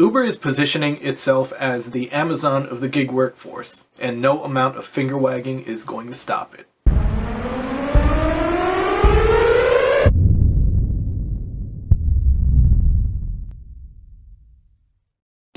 Uber is positioning itself as the Amazon of the gig workforce, and no amount of finger wagging is going to stop it.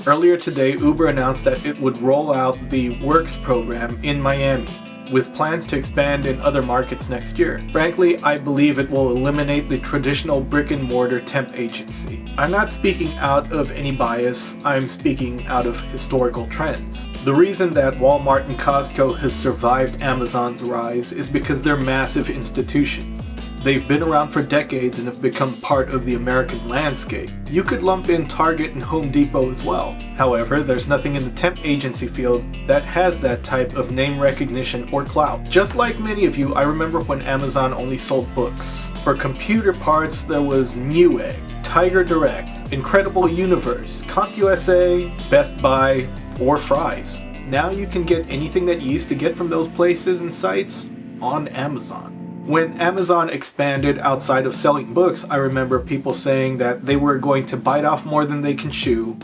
Earlier today, Uber announced that it would roll out the Works program in Miami, with plans to expand in other markets next year. Frankly, I believe it will eliminate the traditional brick-and-mortar temp agency. I'm not speaking out of any bias, I'm speaking out of historical trends. The reason that Walmart and Costco has survived Amazon's rise is because they're massive institutions. They've been around for decades and have become part of the American landscape. You could lump in Target and Home Depot as well. However, there's nothing in the temp agency field that has that type of name recognition or clout. Just like many of you, I remember when Amazon only sold books. For computer parts, there was Newegg, Tiger Direct, Incredible Universe, CompUSA, Best Buy, or Fry's. Now you can get anything that you used to get from those places and sites on Amazon. When Amazon expanded outside of selling books, I remember people saying that they were going to bite off more than they can chew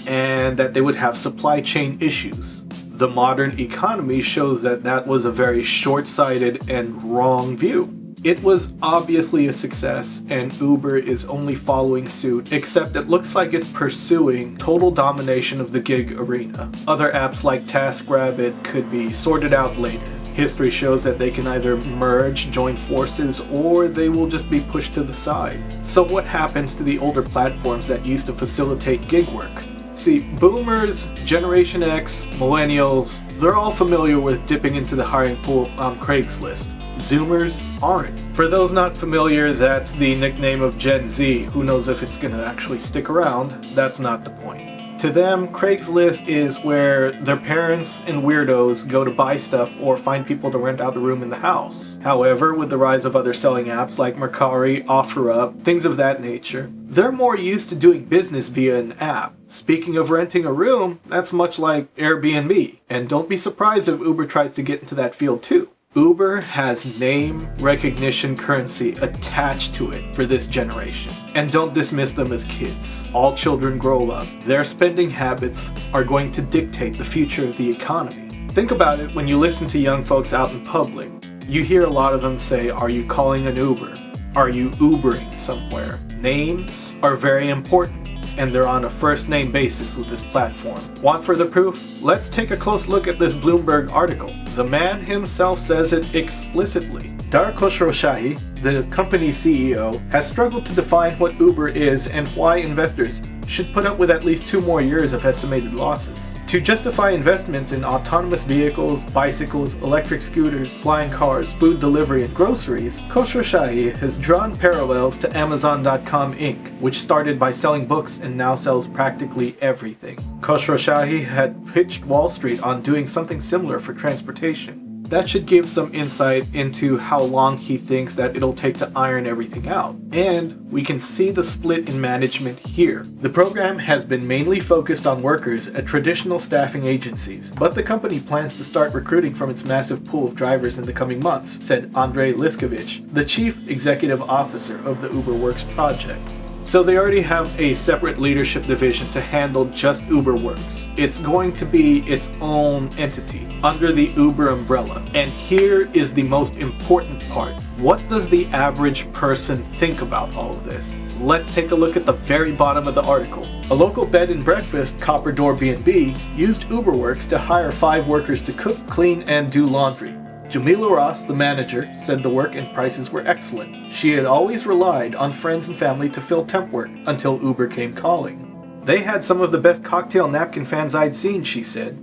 and that they would have supply chain issues. The modern economy shows that that was a very short-sighted and wrong view. It was obviously a success, and Uber is only following suit, except it looks like it's pursuing total domination of the gig arena. Other apps like TaskRabbit could be sorted out later. History shows that they can either merge, join forces, or they will just be pushed to the side. So what happens to the older platforms that used to facilitate gig work? See, boomers, Generation X, millennials, they're all familiar with dipping into the hiring pool on Craigslist. Zoomers aren't. For those not familiar, that's the nickname of Gen Z. Who knows if it's gonna actually stick around? That's not the point. To them, Craigslist is where their parents and weirdos go to buy stuff or find people to rent out a room in the house. However, with the rise of other selling apps like Mercari, OfferUp, things of that nature, they're more used to doing business via an app. Speaking of renting a room, that's much like Airbnb. And don't be surprised if Uber tries to get into that field too. Uber has name recognition currency attached to it for this generation. And don't dismiss them as kids. All children grow up. Their spending habits are going to dictate the future of the economy. Think about it when you listen to young folks out in public. You hear a lot of them say, "Are you calling an Uber? Are you Ubering somewhere?" Names are very important, and they're on a first-name basis with this platform. Want further proof? Let's take a close look at this Bloomberg article. The man himself says it explicitly. Dara Khosrowshahi, the company's CEO, has struggled to define what Uber is and why investors should put up with at least 2 more years of estimated losses. To justify investments in autonomous vehicles, bicycles, electric scooters, flying cars, food delivery, and groceries, Khosrowshahi has drawn parallels to Amazon.com Inc., which started by selling books and now sells practically everything. Khosrowshahi had pitched Wall Street on doing something similar for transportation. That should give some insight into how long he thinks that it'll take to iron everything out. And we can see the split in management here. The program has been mainly focused on workers at traditional staffing agencies, but the company plans to start recruiting from its massive pool of drivers in the coming months, said Andrei Liskovich, the chief executive officer of the Uber Works project. So they already have a separate leadership division to handle just Uber Works. It's going to be its own entity under the Uber umbrella. And here is the most important part. What does the average person think about all of this? Let's take a look at the very bottom of the article. A local bed and breakfast, Copper Door B&B, used UberWorks to hire 5 workers to cook, clean, and do laundry. Jamila Ross, the manager, said the work and prices were excellent. She had always relied on friends and family to fill temp work until Uber came calling. They had some of the best cocktail napkin fans I'd seen, she said.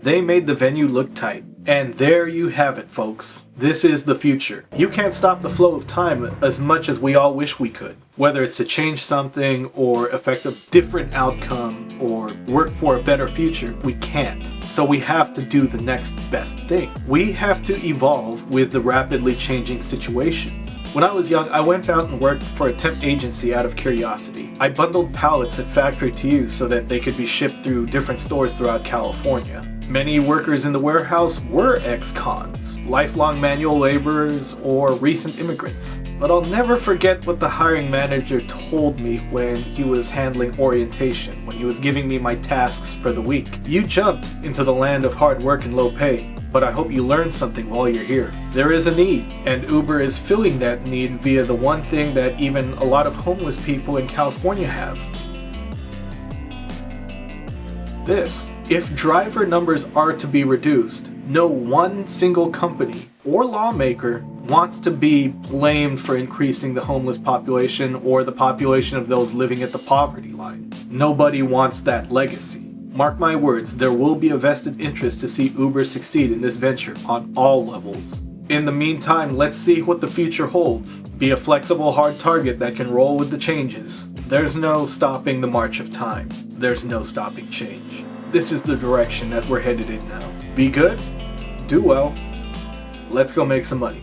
They made the venue look tight. And there you have it, folks. This is the future. You can't stop the flow of time as much as we all wish we could. Whether it's to change something or affect a different outcome or work for a better future, we can't. So we have to do the next best thing. We have to evolve with the rapidly changing situations. When I was young, I went out and worked for a temp agency out of curiosity. I bundled pallets at factory to use so that they could be shipped through different stores throughout California. Many workers in the warehouse were ex-cons, lifelong manual laborers, or recent immigrants. But I'll never forget what the hiring manager told me when he was handling orientation, when he was giving me my tasks for the week. You jumped into the land of hard work and low pay, but I hope you learned something while you're here. There is a need, and Uber is filling that need via the one thing that even a lot of homeless people in California have. This. If driver numbers are to be reduced, no one single company or lawmaker wants to be blamed for increasing the homeless population or the population of those living at the poverty line. Nobody wants that legacy. Mark my words, there will be a vested interest to see Uber succeed in this venture on all levels. In the meantime, let's see what the future holds. Be a flexible, hard target that can roll with the changes. There's no stopping the march of time. There's no stopping change. This is the direction that we're headed in now. Be good, do well, let's go make some money.